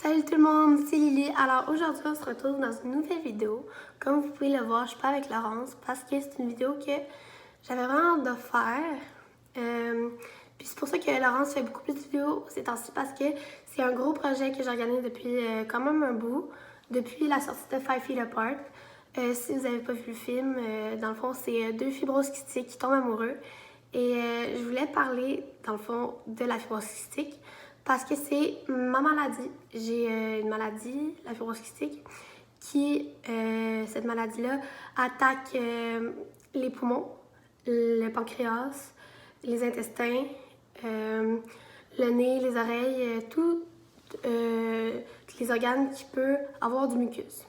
Salut tout le monde, c'est Lily. Alors aujourd'hui, on se retrouve dans une nouvelle vidéo. Comme vous pouvez le voir, je suis pas avec Laurence parce que c'est une vidéo que j'avais vraiment hâte de faire. Puis c'est pour ça que Laurence fait beaucoup plus de vidéos ces temps-ci parce que c'est un gros projet que j'organise depuis quand même un bout, depuis la sortie de Five Feet Apart. Si vous n'avez pas vu le film, dans le fond, c'est deux fibroses kystiques qui tombent amoureux. Et je voulais parler, dans le fond, de la fibrose cystique parce que c'est ma maladie. J'ai une maladie, la fibrose cystique, qui, cette maladie-là, attaque les poumons, le pancréas, les intestins, le nez, les oreilles, tous les organes qui peuvent avoir du mucus.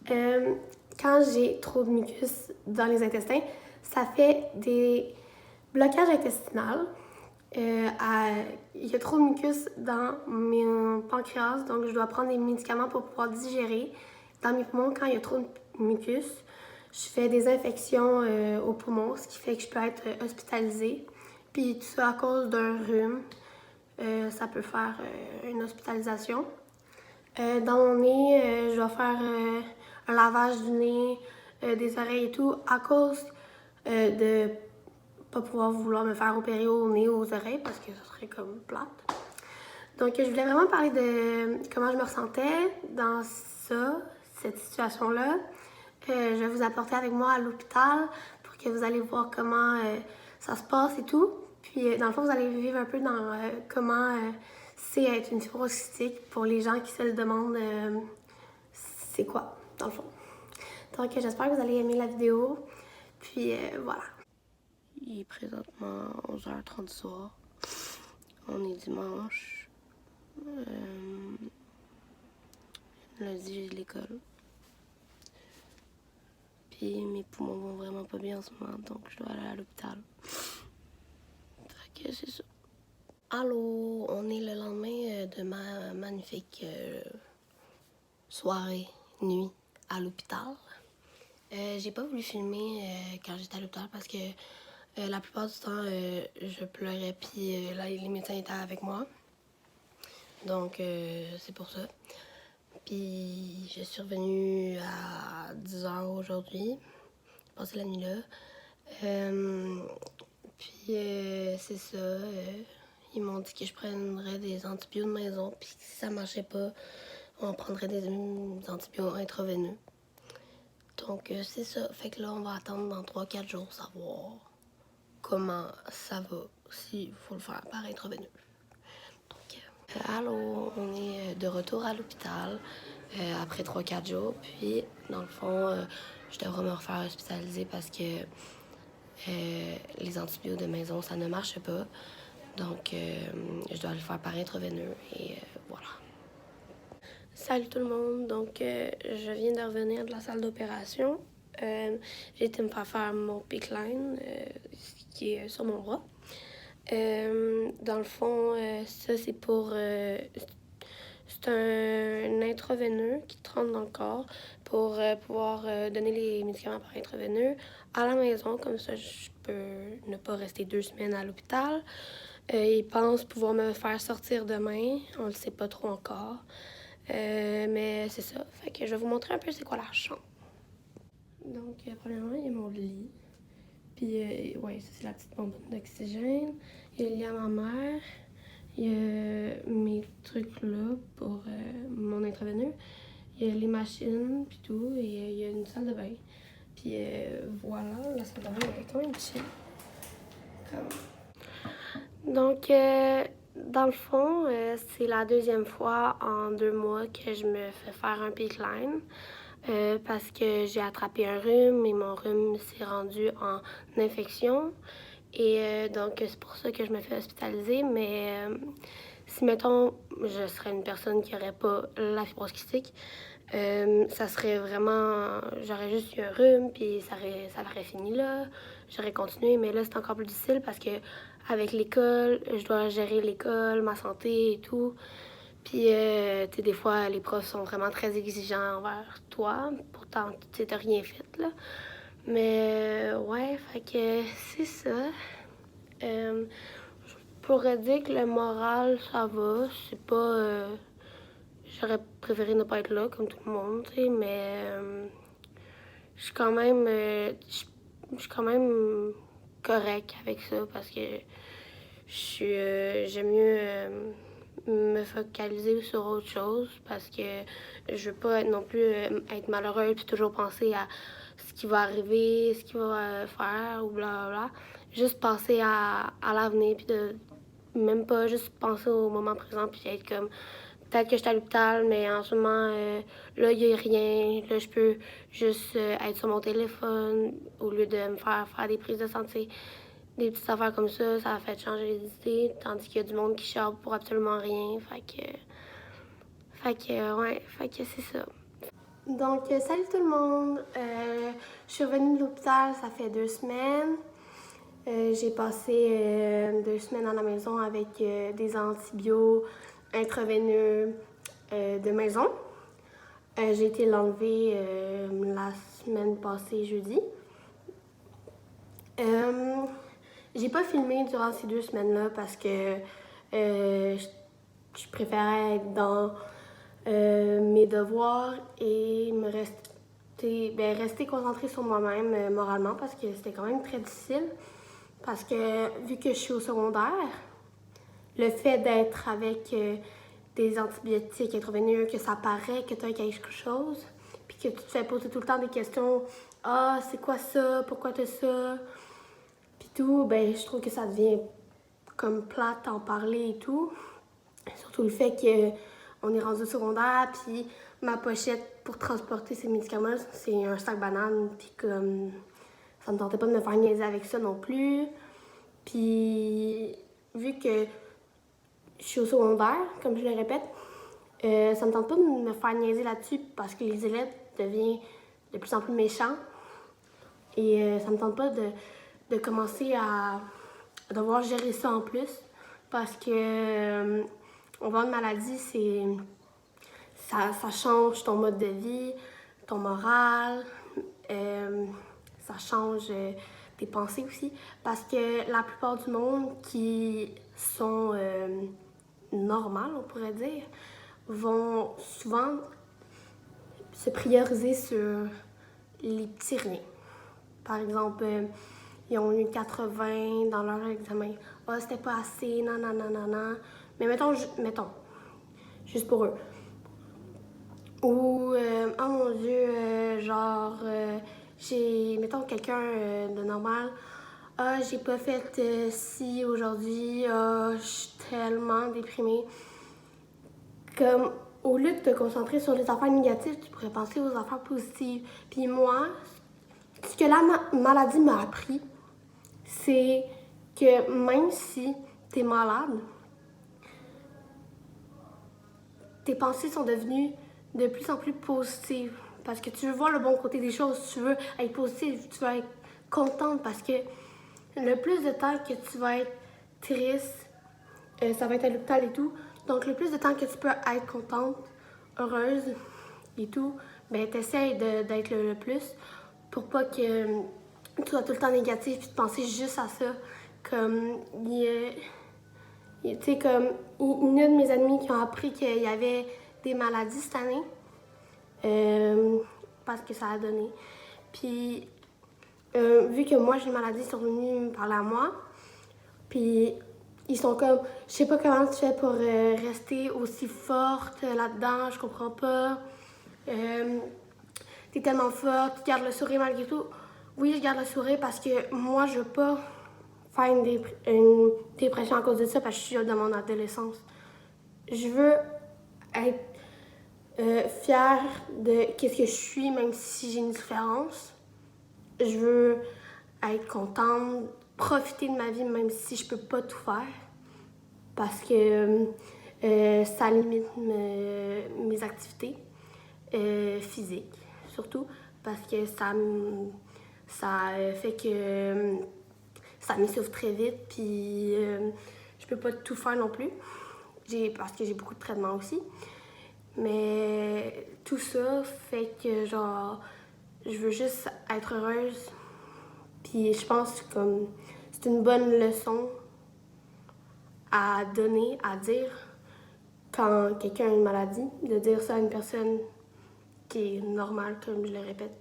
Quand j'ai trop de mucus dans les intestins, ça fait des blocages intestinaux. Il y a trop de mucus dans mon pancréas, donc je dois prendre des médicaments pour pouvoir digérer. Dans mes poumons, quand il y a trop de mucus, je fais des infections aux poumons, ce qui fait que je peux être hospitalisée. Puis tout ça à cause d'un rhume, ça peut faire une hospitalisation. Dans mon nez, je dois faire un lavage du nez, des oreilles et tout, à cause de pas pouvoir vouloir me faire opérer au nez ou aux oreilles parce que ça serait comme plate. Donc, je voulais vraiment parler de comment je me ressentais dans cette situation-là. Je vais vous apporter avec moi à l'hôpital pour que vous allez voir comment ça se passe et tout. Puis, dans le fond, vous allez vivre un peu dans comment c'est être une fibrose cystique pour les gens qui se le demandent c'est quoi, dans le fond. Donc, j'espère que vous allez aimer la vidéo. Puis, voilà. Il est présentement 11h30 du soir. On est dimanche. Lundi, j'ai de l'école. Puis mes poumons vont vraiment pas bien en ce moment, donc je dois aller à l'hôpital. Fait que c'est ça. Allô, on est le lendemain de ma magnifique soirée, nuit à l'hôpital. J'ai pas voulu filmer quand j'étais à l'hôpital parce que la plupart du temps, je pleurais, puis là, les médecins étaient avec moi. Donc, c'est pour ça. Puis, je suis revenue à 10h aujourd'hui. J'ai passé la nuit là. Puis, c'est ça. Ils m'ont dit que je prendrais des antibiotiques de maison. Puis, si ça marchait pas, on prendrait des antibiotiques intraveineux. Donc, c'est ça. Fait que là, on va attendre dans 3-4 jours, savoir comment ça va, s'il faut le faire par intraveineux. Donc, allô, on est de retour à l'hôpital après 3-4 jours. Puis, dans le fond, je devrais me refaire hospitaliser parce que les antibiotiques de maison, ça ne marche pas. Donc, je dois le faire par intraveineux et voilà. Salut tout le monde, donc je viens de revenir de la salle d'opération. J'ai été me faire mon PICC line, qui est sur mon bras. Dans le fond, ça c'est pour... c'est un intraveineux qui te rentre dans le corps pour pouvoir donner les médicaments par intraveineux à la maison. Comme ça, je peux ne pas rester 2 semaines à l'hôpital. Ils pensent pouvoir me faire sortir demain. On le sait pas trop encore. Mais c'est ça. Fait que je vais vous montrer un peu c'est quoi la chambre. Donc, premièrement, il y a mon lit. Puis, ouais, ça, c'est la petite bonbonne d'oxygène. Il y a le lit à ma mère. Il y a mes trucs là pour mon intraveineux. Il y a les machines, puis tout. Et il y a une salle de bain. Puis, voilà, la salle de bain est quand même chill. Donc, dans le fond, c'est la 2e fois en 2 mois que je me fais faire un PICC line. Parce que j'ai attrapé un rhume et mon rhume s'est rendu en infection. Et donc, c'est pour ça que je me fais hospitaliser. Mais si, mettons, je serais une personne qui n'aurait pas la fibrose cystique, ça serait vraiment... J'aurais juste eu un rhume, puis ça aurait fini là. J'aurais continué, mais là, c'est encore plus difficile parce que avec l'école, je dois gérer l'école, ma santé et tout. Puis, tu sais, des fois, les profs sont vraiment très exigeants envers toi. Pourtant, tu n'as rien fait, là. Mais, ouais, fait que c'est ça. Je pourrais dire que le moral, ça va. C'est pas... j'aurais préféré ne pas être là, comme tout le monde, tu sais, mais je suis quand même, je suis quand même correct avec ça parce que j'aime mieux me focaliser sur autre chose parce que je veux pas non plus être malheureuse puis toujours penser à ce qui va arriver, ce qu'il va faire ou blablabla. Juste penser à l'avenir puis de même pas juste penser au moment présent puis être comme peut-être que je suis à l'hôpital, mais en ce moment, là, il n'y a rien. Là, je peux juste être sur mon téléphone au lieu de me faire des prises de santé. Des petites affaires comme ça a fait changer les idées. Tandis qu'il y a du monde qui charge pour absolument rien. Fait que c'est ça. Donc, salut tout le monde. Je suis revenue de l'hôpital, ça fait 2 semaines. J'ai passé 2 semaines à la maison avec des antibiotiques intraveineux de maison. J'ai été l'enlever la semaine passée, jeudi. J'ai pas filmé durant ces 2 semaines-là parce que je préférais être dans mes devoirs et rester concentrée sur moi-même moralement parce que c'était quand même très difficile. Parce que vu que je suis au secondaire, le fait d'être avec des antibiotiques intraveineux, que ça paraît que tu as quelque chose, puis que tu te fais poser tout le temps des questions. Ah, c'est quoi ça? Pourquoi tu as ça? Puis tout, ben je trouve que ça devient comme plate d'en parler et tout. Surtout le fait qu'on est rendu au secondaire, puis ma pochette pour transporter ces médicaments, c'est un sac banane, puis comme ça me tentait pas de me faire niaiser avec ça non plus. Puis vu que je suis au secondaire, comme je le répète, ça me tente pas de me faire niaiser là-dessus parce que les élèves deviennent de plus en plus méchants. Et ça me tente pas de commencer à devoir gérer ça en plus parce que on va une maladie, ça change ton mode de vie, ton moral, ça change tes pensées aussi. Parce que la plupart du monde qui sont normales, on pourrait dire, vont souvent se prioriser sur les petits riens. Par exemple, ils ont eu 80 dans leur examen. Ah, c'était pas assez, non, non, non, non, non. Mais mettons, juste pour eux. Ou, oh mon Dieu, j'ai, mettons, quelqu'un de normal. Ah, j'ai pas fait ci aujourd'hui. Ah, je suis tellement déprimée. Comme, au lieu de te concentrer sur les affaires négatives, tu pourrais penser aux affaires positives. Puis moi, ce que la maladie m'a appris, c'est que même si t'es malade, tes pensées sont devenues de plus en plus positives. Parce que tu veux voir le bon côté des choses, tu veux être positive, tu veux être contente parce que le plus de temps que tu vas être triste, ça va être à l'hôpital et tout. Donc le plus de temps que tu peux être contente, heureuse et tout, ben t'essayes d'être le plus pour pas que tu sois tout le temps négatif et de penser juste à ça. Comme tu sais, comme il y a de mes amis qui ont appris qu'il y avait des maladies cette année. Parce que ça a donné. Puis, vu que moi j'ai une maladie, ils sont venus me parler à moi. Puis, ils sont comme, je sais pas comment tu fais pour rester aussi forte là-dedans, je comprends pas. T'es tellement forte, tu gardes le sourire malgré tout. Oui, je garde le sourire parce que moi, je veux pas faire une dépression à cause de ça parce que je suis dans mon adolescence. Je veux être fière de qu'est-ce que je suis, même si j'ai une différence. Je veux être contente, profiter de ma vie, même si je peux pas tout faire. Parce que ça limite mes activités physiques, surtout. Parce que ça fait que ça m'essouffle très vite, puis je peux pas tout faire non plus. Parce que j'ai beaucoup de traitements aussi. Mais tout ça fait que, genre, je veux juste être heureuse. Puis je pense que c'est une bonne leçon à donner, à dire quand quelqu'un a une maladie, de dire ça à une personne qui est normale, comme je le répète.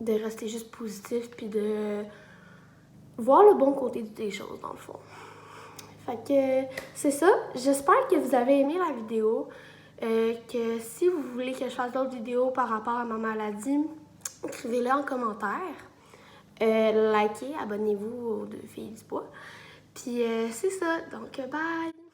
De rester juste positif, puis de voir le bon côté des choses, dans le fond. Fait que c'est ça. J'espère que vous avez aimé la vidéo. Que si vous voulez que je fasse d'autres vidéos par rapport à ma maladie, écrivez-le en commentaire. Likez, abonnez-vous aux 2 filles du bois. Puis c'est ça. Donc, bye!